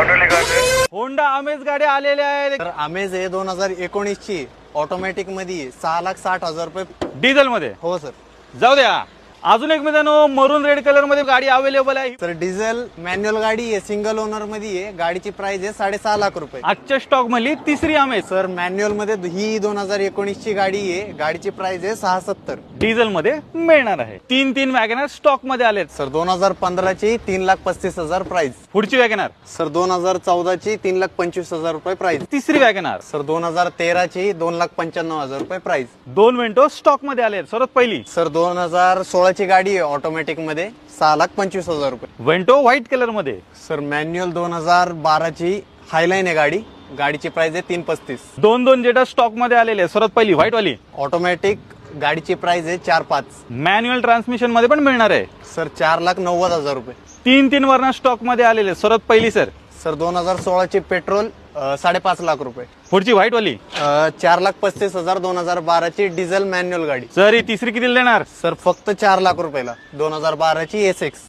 Honda अमेज गाड्या आलेल्या आहेत तर अमेज आहे 2019 ची ऑटोमॅटिक मध्ये 6,60,000 रुपये. डिझेल मध्ये. हो सर. जाऊ द्या. अजून एक मित्रांनो मरून रेड कलर मध्ये गाडी अवेलेबल आहे. सर डिझेल मॅन्युअल गाडी आहे, सिंगल ओनर मध्ये आहे. गाडीची प्राइस आहे 6.5 लाख रुपये. आजच्या स्टॉक मधली तिसरी अमेज. सर मॅन्युअल मध्ये ही 2019 ची गाडी आहे. गाडीची प्राइस आहे 670. डिझेल मध्ये मिळणार आहे. तीन वॅगनर स्टॉक मध्ये आलेत. सर 2015 ची 3,35,000 प्राइस. पुढची वॅगनर सर 2014 ची 3,25,000 रुपये प्राइस. तिसरी वॅगनर सर 2013 ची 2,95,000 रुपये प्राइस. दोन वेंटो स्टॉक मध्ये आलेत. सर्वात पहिली सर 2016 ची गाडी आहे ऑटोमॅटिक मध्ये 6,25,000 रुपये. वेंटो व्हाईट कलर मध्ये. सर मॅन्युअल 2012 ची हायलाईन आहे गाडी. गाडीची प्राइस आहे 335. दोन जेटा स्टॉक मध्ये आलेले. सर्वात पहिली व्हाईट वाली ऑटोमॅटिक गाडीची प्राइस आहे 4.5. मॅन्युअल ट्रान्समिशन मध्ये पण मिळणार आहे. सर 4,90,000 रुपये. तीन वर्ण स्टॉक मध्ये आलेले. सर्वात पहिली सर 2016 ची पेट्रोल 5.5 लाख रुपये. पुढची व्हाईट वाली 4,35,000. 2012 ची डिझेल मॅन्युअल गाडी. सर ही तिसरी किती देणार? सर फक्त 4 लाख रुपयाला 2012 ची SX.